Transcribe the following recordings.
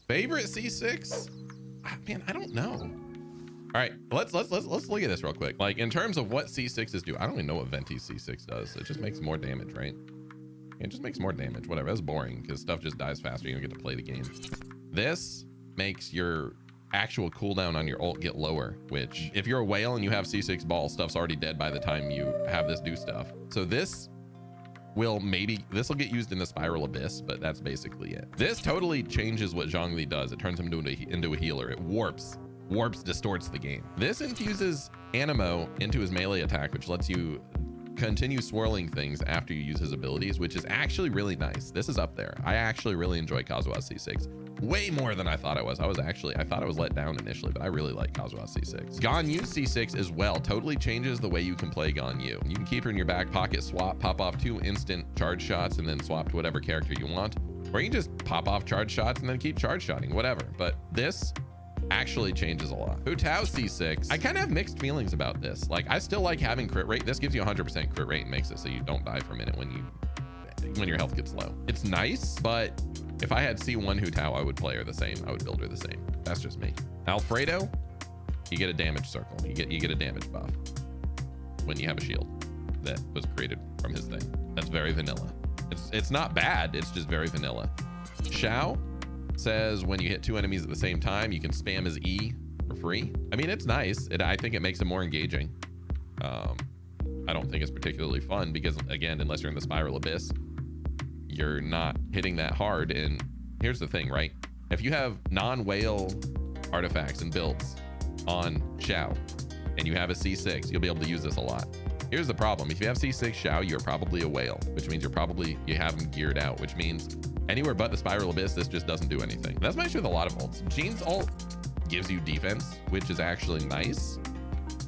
Favorite C6? Man, I don't know. All right, let's look at this real quick. Like in terms of what C6s do, I don't even know what Venti's C6 does. It just makes more damage, right? It just makes more damage. Whatever. That's boring because stuff just dies faster. You don't get to play the game. This makes your actual cooldown on your ult get lower, which if you're a whale and you have C6 ball, stuff's already dead by the time you have this do stuff. So this will get used in the Spiral Abyss, but that's basically it. This totally changes what Zhongli does. It turns him into a healer. It warps, distorts the game. This infuses Animo into his melee attack, which lets you continue swirling things after you use his abilities, which is actually really nice. This is up there. I actually really enjoy Kazuha's C6 way more than I thought I was. I thought I was let down initially, but I really like Kazuha's C6. Ganyu C6 as well totally changes the way you can play Ganyu. You can keep her in your back pocket, swap, pop off 2 instant charge shots, and then swap to whatever character you want. Or you can just pop off charge shots and then keep charge shotting, whatever. But this actually changes a lot. Hu Tao C6, I kind of have mixed feelings about this. Like, I still like having crit rate. This gives you 100% crit rate and makes it so you don't die for a minute when your health gets low. It's nice, but if I had C1 Hu Tao, I would play her the same. I would build her the same. That's just me. Alfredo, you get a damage circle. You get a damage buff when you have a shield that was created from his thing. That's very vanilla. It's not bad. It's just very vanilla. Xiao says when you hit 2 enemies at the same time, you can spam his E for free. I mean, it's nice. I think it makes it more engaging. I don't think it's particularly fun because, again, unless you're in the Spiral Abyss, you're not hitting that hard. And here's the thing, right? If you have non-whale artifacts and builds on Xiao and you have a C6, you'll be able to use this a lot. Here's the problem. If you have C6 Xiao, you're probably a whale, which means you have him geared out, which means anywhere but the Spiral Abyss, this just doesn't do anything. That's my issue with a lot of ults. Jean's ult gives you defense, which is actually nice,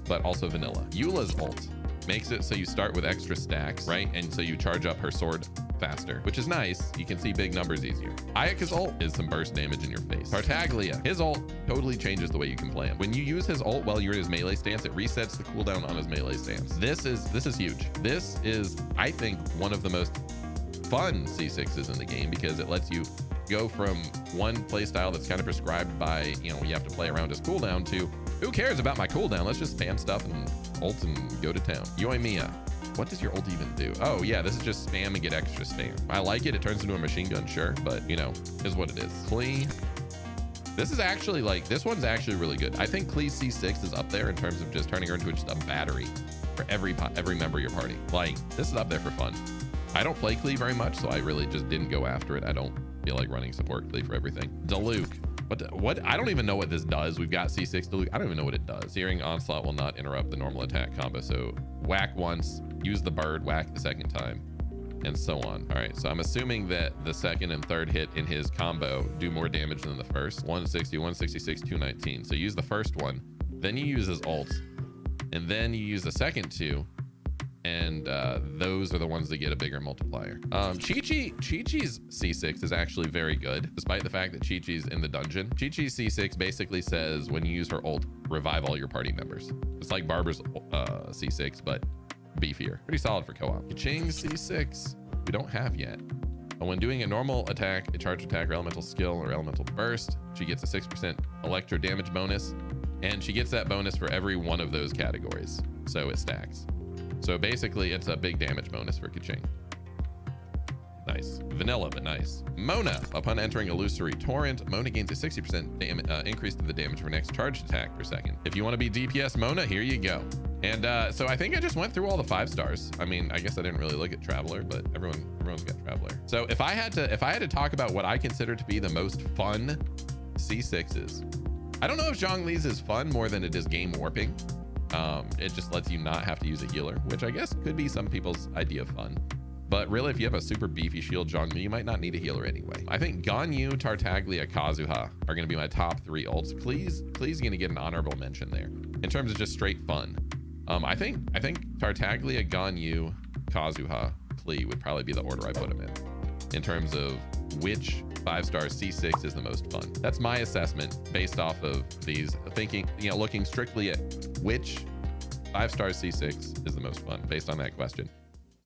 but also vanilla. Eula's ult makes it so you start with extra stacks, right? And so you charge up her sword faster, which is nice. You can see big numbers easier. Ayaka's ult is some burst damage in your face. Tartaglia, his ult totally changes the way you can play him. When you use his ult while you're in his melee stance, it resets the cooldown on his melee stance. This is huge. This is, I think, one of the most fun C6s in the game because it lets you go from one playstyle that's kind of prescribed by, you have to play around his cooldown to, who cares about my cooldown? Let's just spam stuff and ult and go to town. Yoimiya, what does your ult even do? Oh yeah, this is just spam and get extra spam. I like it. It turns into a machine gun, sure, but is what it is. Klee, this one's actually really good. I think Klee's C6 is up there in terms of just turning her into just a battery for every member of your party. Like, this is up there for fun. I don't play Klee very much, so I really just didn't go after it. I don't feel like running support Klee for everything. Diluc. What? I don't even know what this does. We've got C6 Diluc. I don't even know what it does. Searing Onslaught will not interrupt the normal attack combo. So whack once, use the bird, whack the second time, and so on. All right, so I'm assuming that the second and third hit in his combo do more damage than the first. 160, 166, 219. So use the first one, then you use his ult, and then you use the second two, and those are the ones that get a bigger multiplier. Chi-Chi's C6 is actually very good, despite the fact that Chi-Chi's in the dungeon. Chi-Chi's C6 basically says when you use her ult, revive all your party members. It's like Barbara's C6, but beefier. Pretty solid for co-op. Keqing's C6 we don't have yet. When doing a normal attack, a charge attack, or elemental skill, or elemental burst, she gets a 6% electro damage bonus, and she gets that bonus for every one of those categories, so it stacks. So basically, it's a big damage bonus for Keqing. Nice. Vanilla, but nice. Mona. Upon entering Illusory Torrent, Mona gains a 60% increase to the damage for next charged attack per second. If you want to be DPS Mona, here you go. And so I think I just went through all the 5 stars. I mean, I guess I didn't really look at Traveler, but everyone's got Traveler. So if I had to talk about what I consider to be the most fun C6s, I don't know if Zhongli's is fun more than it is game warping. It just lets you not have to use a healer, which I guess could be some people's idea of fun. But really, if you have a super beefy shield Zhongli, you might not need a healer anyway. I think Ganyu, Tartaglia, Kazuha are going to be my top 3 ults. Klee's going to get an honorable mention there in terms of just straight fun. I think Tartaglia, Ganyu, Kazuha, Klee would probably be the order I put them in terms of which 5-star C6 is the most fun. That's my assessment based off of these thinking, looking strictly at which 5-star C6 is the most fun based on that question.